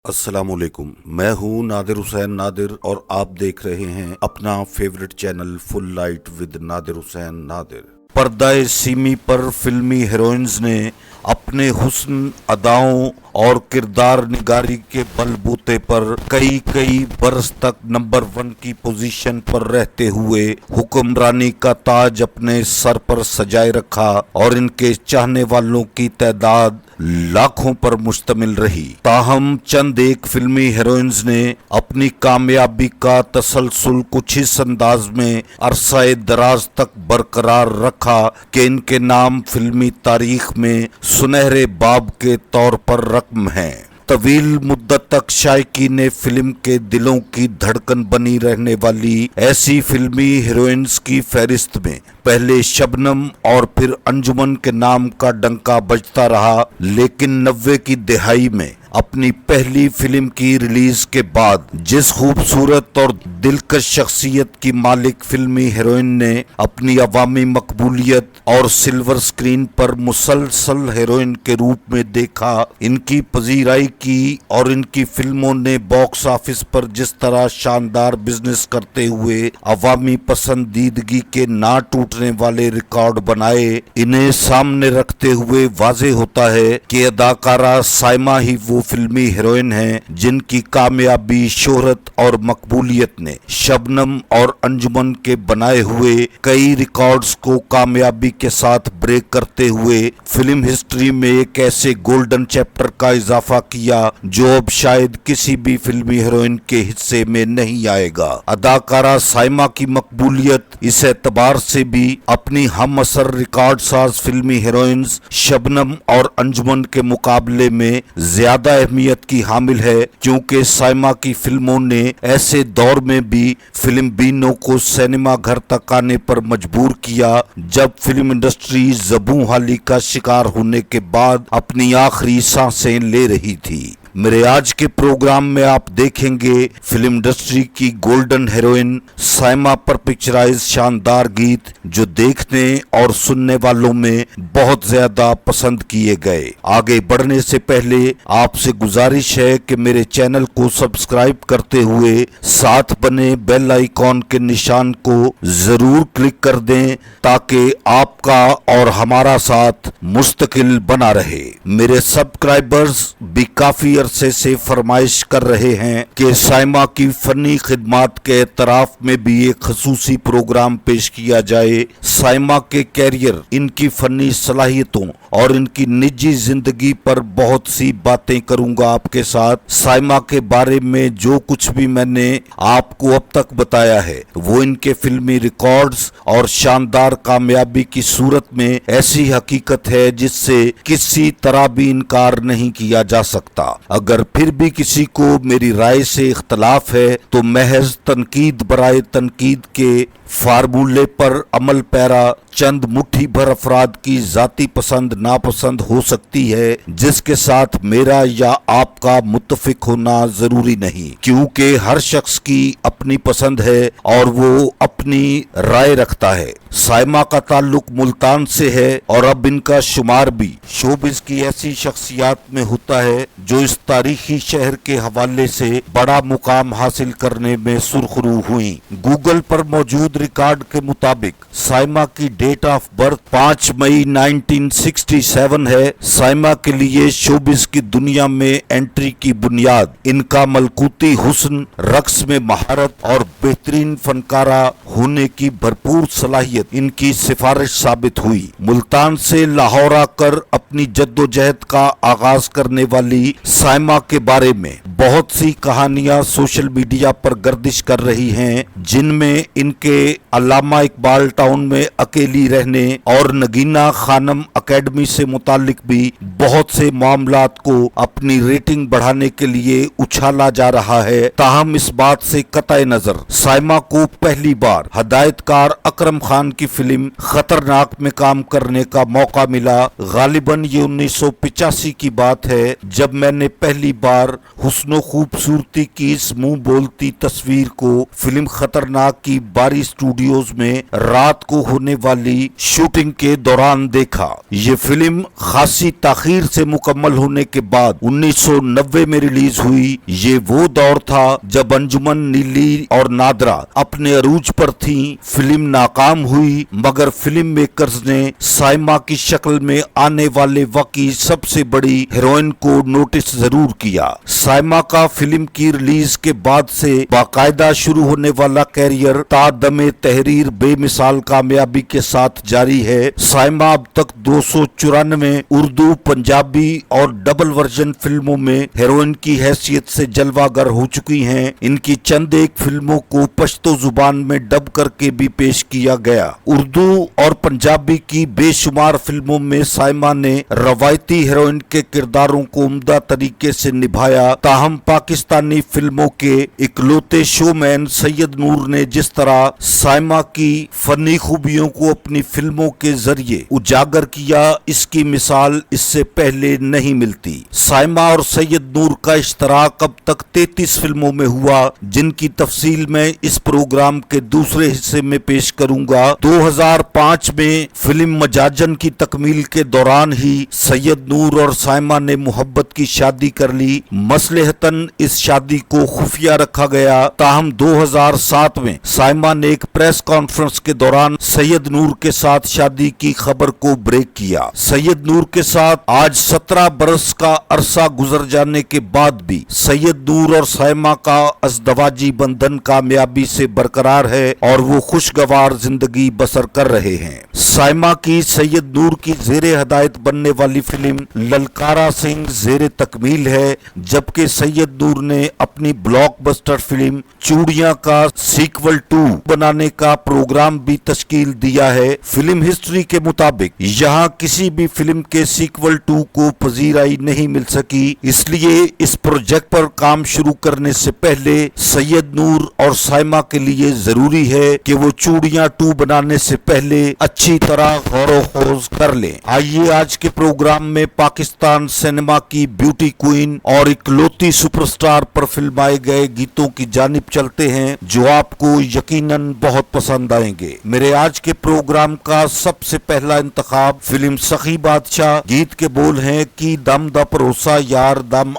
अस्सलामुअलैकुम। मैं हूँ नादिर हुसैन नादिर और आप देख रहे हैं अपना favourite channel full light with Nadir Hussain Nadir. पर्दाए सीमी पर फिल्मी हीरोइंस ने अपने हुस्न, अदाओं और किरदार निगारी के बलबूते पर कई कई बरस तक नंबर 1 की पोजीशन पर रहते हुए हुक्मरानी का ताज अपने सर पर सजाए रखा और इनके चाहने वालों की तादाद लाखों पर मुश्तमिल रही। ताहम चंद एक फिल्मी हीरोइंस ने अपनी कामयाबी का तसलसल कुछ इस अंदाज में अरसाए दराज तक बरकरार रखा कि इनके नाम फिल्मी तारीख में सुनहरे बाब के तौर पर रकम है। तवील मुद्दत तक शायकीन फिल्म के दिलों की धड़कन बनी रहने वाली ऐसी फिल्मी हीरोइंस की फहरिस्त में पहले शबनम और फिर अंजुमन के नाम का डंका बजता रहा, लेकिन 90 की दिहाई में अपनी पहली फिल्म की रिलीज के बाद जिस खूबसूरत और दिलकश शख्सियत की मालिक फिल्मी हीरोइन ने अपनी अवामी मकबूलियत और सिल्वर स्क्रीन पर मुसलसल हीरोइन के रूप में देखा, इनकी पजीराई की और इनकी फिल्मों ने बॉक्स ऑफिस पर जिस तरह शानदार बिजनेस करते हुए अवामी पसंदीदगी के ना टूटने वाले रिकॉर्ड बनाए, इन्हें सामने रखते हुए वाजे होता है कि अदाकारा साइमा ही वो फिल्मी हीरोइन हैं जिनकी कामयाबी, शोहरत और मकबूलियत ने शबनम और अंजुमन के बनाए हुए कई रिकॉर्ड्स को कामयाबी के साथ ब्रेक करते हुए फिल्म हिस्ट्री में एक ऐसे गोल्डन चैप्टर का इजाफा किया जो अब शायद किसी भी फिल्मी हीरोइन के हिस्से में नहीं आएगा। अदाकारा साइमा की मकबूलियत इस एतबार से भी अपनी हम असर रिकॉर्ड साज फिल्मी हीरोइंस शबनम और अंजुमन के मुकाबले में ज्यादा अहमियत की हामिल है, क्योंकि साइमा की फिल्मों ने ऐसे दौर में भी फिल्म बीनों को सिनेमा घर तक आने पर मजबूर किया जब फिल्म इंडस्ट्री ज़बू हाली का शिकार होने के बाद अपनी आखिरी सांसें ले रही थी। मेरे आज के प्रोग्राम में आप देखेंगे फिल्म इंडस्ट्री की गोल्डन हीरोइन साइमा पर पिक्चराइज शानदार गीत जो देखने और सुनने वालों में बहुत ज्यादा पसंद किए गए। आगे बढ़ने से पहले आपसे गुजारिश है कि मेरे चैनल को सब्सक्राइब करते हुए साथ बने बेल आइकॉन के निशान को जरूर क्लिक कर दें ताकि आपका और हमारा साथ मुस्तकिल बना रहे। मेरे सब्सक्राइबर्स भी काफी अरसे से फरमाइश कर रहे हैं कि साइमा की फनी खिदमात के एतराफ में भी एक खसूसी प्रोग्राम पेश किया जाए। साइमा के कैरियर, इनकी फनी सलाहियतों और इनकी निजी जिंदगी पर बहुत सी बातें करूंगा आपके साथ। साइमा के बारे में जो कुछ भी मैंने आपको अब तक बताया है वो इनके फिल्मी रिकॉर्ड्स और शानदार कामयाबी की सूरत में ऐसी हकीकत है जिससे किसी तरह भी इनकार नहीं किया जा सकता। अगर फिर भी किसी को मेरी राय से इख्तलाफ है तो महज तनकीद बराए तनकीद के फार्मूले पर अमल पैरा चंद मुट्ठी भर अफराद की जाती पसंद नापसंद हो सकती है जिसके साथ मेरा या आपका मुत्तफिक होना जरूरी नहीं, क्योंकि हर शख्स की अपनी पसंद है और वो अपनी राय रखता है। साइमा का ताल्लुक मुल्तान से है और अब इनका शुमार भी शोबिस की ऐसी शख्सियात में होता है जो इस तारीखी शहर के हवाले से बड़ा मुकाम हासिल करने में सुरखरू हुई। गूगल पर मौजूद रिकॉर्ड के मुताबिक साइमा की डेट ऑफ बर्थ 5 मई 1967 है। साइमा के लिए शोबिस की दुनिया में एंट्री की बुनियाद इनका मलकूती हुस्न, रक्स में महारत और बेहतरीन फनकारा होने की भरपूर सलाहियत इनकी सिफारिश साबित हुई। मुल्तान से लाहौर आकर अपनी जद्दोजहद का आगाज करने वाली साइमा के बारे में बहुत सी कहानियां सोशल मीडिया पर गर्दिश कर रही हैं, जिनमें इनके अल्लामा इकबाल टाउन में अकेली रहने और नगीना खानम एकेडमी से मुतालिक भी बहुत से मामलात को अपनी रेटिंग बढ़ाने के लिए उछाला जा रहा है। ताहम इस बात से कतई नजर साइमा को पहली बार हदायतकार अकरम खान की फिल्म खतरनाक में काम करने का मौका मिला। गालिबन ये 1985 की बात है जब मैंने पहली बार हुस्न हुस्न खूबसूरती की इस मुंह बोलती तस्वीर को फिल्म खतरनाक की बारी स्टूडियोज में रात को होने वाली शूटिंग के दौरान देखा। ये फिल्म खासी ताखीर से मुकम्मल होने के बाद 1990 में रिलीज हुई। ये वो दौर था जब अंजुमन, नीली और नादरा अपने अरूज पर थी। फिल्म नाकाम हुई, मगर फिल्म मेकर्स ने साइमा की शक्ल में आने वाले वाकई सबसे बड़ी हीरोइन को नोटिस जरूर किया। साइमा का फिल्म की रिलीज के बाद से बाकायदा शुरू होने वाला कैरियर तादमे तहरीर बेमिसाल कामयाबी के साथ जारी है। साइमा अब तक 294 उर्दू, पंजाबी और डबल वर्जन फिल्मों में हीरोइन की हैसियत से जलवागर हो चुकी हैं। इनकी चंद एक फिल्मों को पश्तो जुबान में डब करके भी पेश किया गया। उर्दू और पंजाबी की बेशुमार फिल्मों में साइमा ने रवायती हीरोइन के किरदारों को उम्दा तरीके से निभाया। ताहम पाकिस्तानी फिल्मों के इकलौते शोमैन सैयद नूर ने जिस तरह साइमा की फनी खूबियों को अपनी फिल्मों के जरिए उजागर किया, इसकी मिसाल इससे पहले नहीं मिलती। साइमा और सैयद नूर का इश्तराक अब तक 33 फिल्मों में हुआ, जिनकी तफसील मैं इस प्रोग्राम के दूसरे हिस्से में पेश करूंगा। 2005 में फिल्म मजाजन की तकमील के दौरान ही सैयद नूर और साइमा ने मोहब्बत की शादी कर ली। मसलहतन इस शादी को खुफिया रखा गया। ताहम 2007 में साइमा ने एक प्रेस कॉन्फ्रेंस के दौरान सैयद नूर के साथ शादी की खबर को ब्रेक किया। सैयद नूर के साथ आज 17 बरस का अरसा गुजर जाने के बाद भी सैयद नूर और साइमा का अज़दवाजी बंधन कामयाबी से बरकरार है और वो खुशगवार जिंदगी बसर कर रहे हैं। साइमा की सैयद नूर की जेरे हदायत बनने वाली फिल्म ललकारा सिंह जेरे तकमील है, जबकि सैयद नूर ने अपनी ब्लॉकबस्टर फिल्म चूड़ियां का सीक्वल 2 बनाने का प्रोग्राम भी तश्कील दिया है। फिल्म हिस्ट्री के मुताबिक यहाँ किसी भी फिल्म के सीक्वल 2 को पजीराई नहीं मिल सकी, इसलिए इस प्रोजेक्ट पर काम शुरू करने से पहले सैयद नूर और साइमा के लिए जरूरी है कि वो चूड़ियां 2 बनाने से पहले अच्छी तरह गौर खोज कर लें। आइए आज के प्रोग्राम में पाकिस्तान सिनेमा की ब्यूटी क्वीन और इकलौती सुपरस्टार पर फिल्माए गए गीतों की जानिब चलते हैं, जो आपको यकीनन बहुत पसंद आएंगे। मेरे आज के प्रोग्राम का सबसे पहला इंतखाब फिल्म सखी बादशाह। गीत के बोल हैं कि दम दा भरोसा यार दम।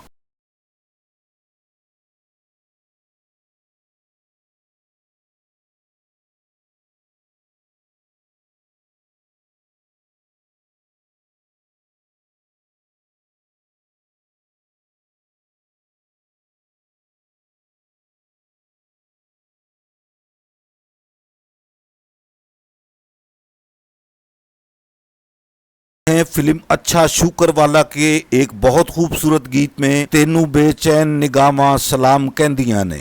फिल्म अच्छा शुक्र वाला के एक बहुत खूबसूरत गीत में तेनू बेचैन निगामा सलाम कहंदियां ने।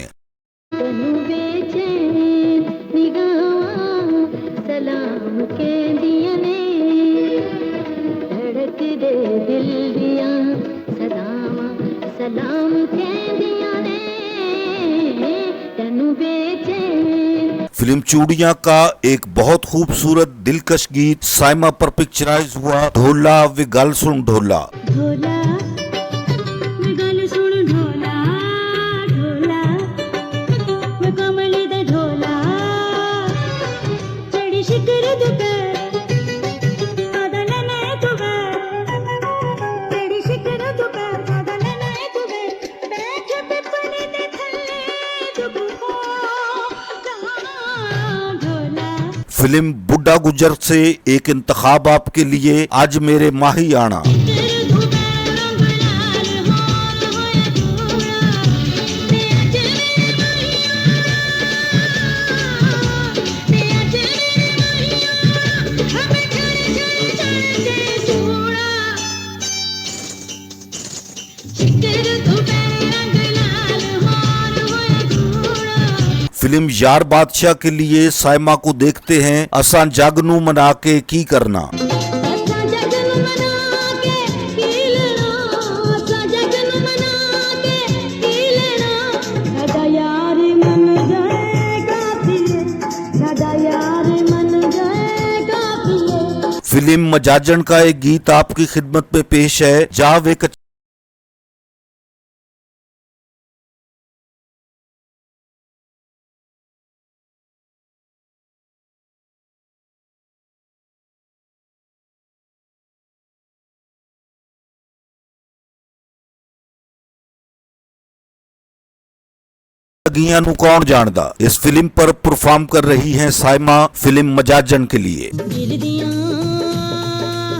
तेनू बेचैन निगाहां सलाम कहंदियां ने, धड़क दे दिल दियां सदावां सलाम कहंदियां ने, तेनू बेचैन। फिल्म चूड़ियां का एक बहुत खूबसूरत दिलकश गीत साइमा पर पिक्चराइज हुआ। ढोला वे गल सुन ढोला। ढोला वे गल सुन ढोला, ढोला वे कमली दे ढोला, चढ़ी शिकर दुपे बदले में तुवे, चढ़ी शिकर दुपे बदले में तुवे, बैठ पिपली दे थल्ले दुबो ढोला। फिल्म बुड्ढा गुजर से एक इंतखाब आपके लिए, आज मेरे माही आना। फिल्म यार बादशाह के लिए साइमा को देखते हैं असा जगनू मना के की करना। फिल्म मजाजन का एक गीत आपकी खिदमत में पेश है, जहाँ वे लगियां नू कौन जानदा। इस फिल्म पर परफॉर्म कर रही हैं साइमा फिल्म मजाजन के लिए। दिल दियां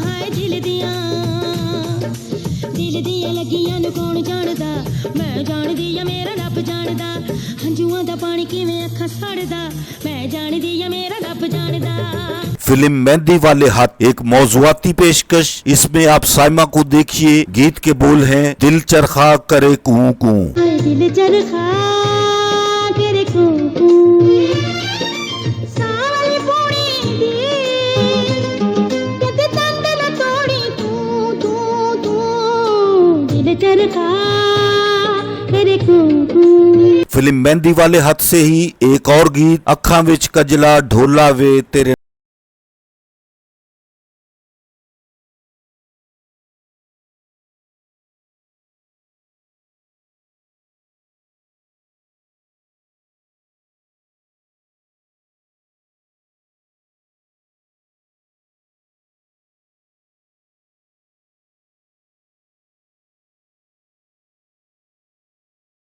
हाय दिल दियां लगियां नू कौन जानदा, मैं जानदी आ मेरा रब जानदा, हंझुआं दा पानी किवें अखां सड़दा, मैं जानदी आ मेरा रब जानदा। फिल्म मेहंदी वाले हाथ एक मौजुआती पेशकश। इसमें आप साइमा को देखिए। गीत के बोल हैं दिल चरखा करे कूं कूं। हाय दिल चरखा करे कूं कूं, सावली पूड़ी दी किते तंद न तोड़ी तू दिल चरखा करे कूं कूं। फिल्म मेहंदी वाले हाथ से ही एक और गीत अखां विच कजला ढोला वे तेरे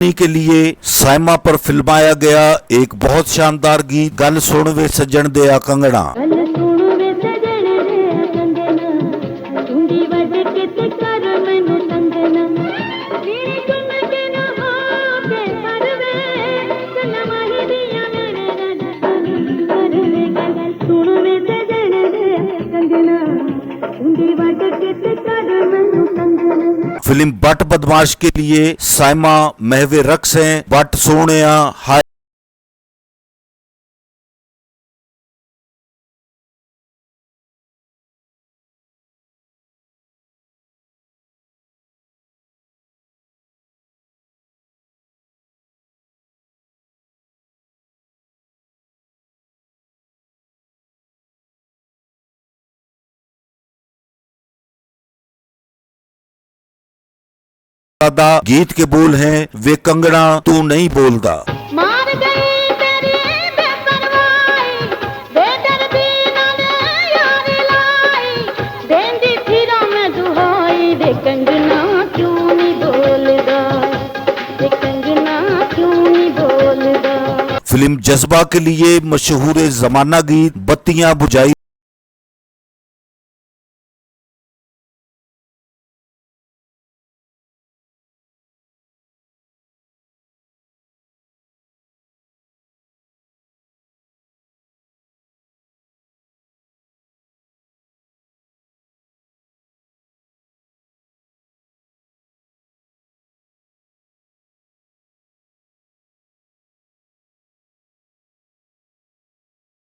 के लिए साइमा पर फिल्माया गया एक बहुत शानदार गीत गल सुन वे सज्जन दिया कंगना। गल सुन वे सजन दे कंगना, ढूंढी वज के ते कर मैनू संगना, तेरी चुन के ना होके परवे कन्ना माही दिया मेरे रन करवे। गल सुन वे सजन दे कंगना, ढूंढी वज के ते कर मैनू संगना। फिल्म बट बदमाश के लिए साइमा महवे रक्स हैं बट सोनिया हाय। गीत के बोल हैं वे कंगना तू नहीं बोलदा। मार गई तेरी बेपरवाही, बेदर्दी नाल यारी लाई, देंदी फिरा मैं दुहाई, वे कंगना क्यों नहीं बोलदा, वे कंगना क्यों नहीं बोलदा। फिल्म जज्बा के लिए मशहूर जमाना गीत बत्तियां बुझाई।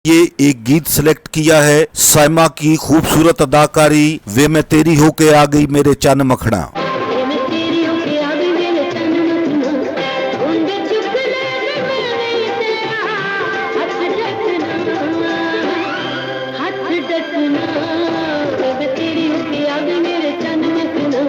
ये एक गीत सिलेक्ट किया है साइमा की खूबसूरत अदाकारी वे मैं तेरी होके आ गई मेरे चन मखना। मैं तेरी होके आ गई मेरे चन मखना, उंदे चुक ले मैं तेरा हाथ डकना, हाथ डकना। मैं तेरी होके आ गई मेरे चन मखना,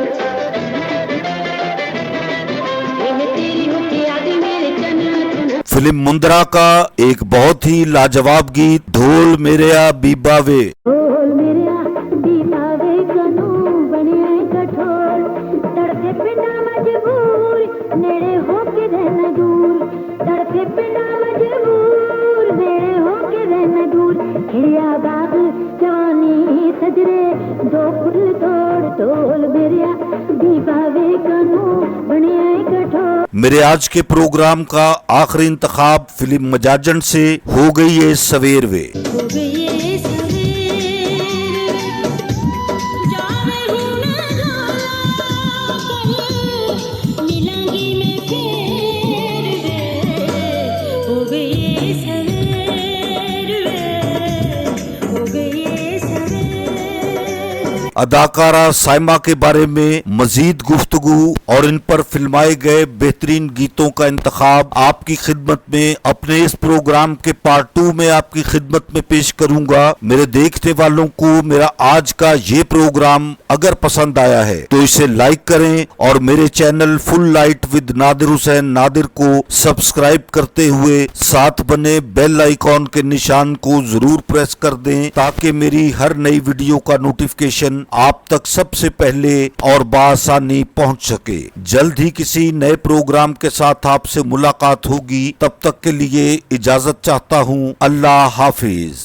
मैं तेरी होके आ गई मेरे चन मखना। फिल्म मुंद्रा का एक बहुत ही लाजवाब गीत ढोल मेरे आ बीबा वे। ढोल मेरे बीबा वे कनू बने कठोर, तड़पे पिंडा मजबूर नेड़े होके रहना दूर, तड़पे पिंडा मजबूर नेड़े होके रहना दूर। खिड़िया बाग जवानी सजरे दो फुल तोड़, ढोल मेरे बीबा वे कनू बने कठोर। मेरे आज के प्रोग्राम का आखिरी इंतखाब फिल्म मजाजन से हो गई है सवेर वे। हो गई ये सवेर, जा रही मैं डोला कर, मिलांगी मैं फिर वे। हो गई ये सवेर वे, हो गई ये सवेर। अदाकारा साइमा के बारे में मजीद गुफ्तगू और इन पर फिल्माए गए बेहतरीन गीतों का इंतखाब आपकी खिदमत में अपने इस प्रोग्राम के पार्ट 2 में आपकी खिदमत में पेश करूंगा। मेरे देखने वालों को मेरा आज का ये प्रोग्राम अगर पसंद आया है तो इसे लाइक करें और मेरे channel full light with Nadir Hussain Nadir को सब्सक्राइब करते हुए साथ बने बेल आइकॉन के निशान को जरूर प्रेस कर दें ताकि मेरी हर नई वीडियो का नोटिफिकेशन आप तक सबसे पहले और बआसानी पहुंच सके। जल्द ही किसी नए प्रोग्राम के साथ आपसे मुलाकात होगी। तब तक के लिए इजाजत चाहता हूं। अल्लाह हाफिज।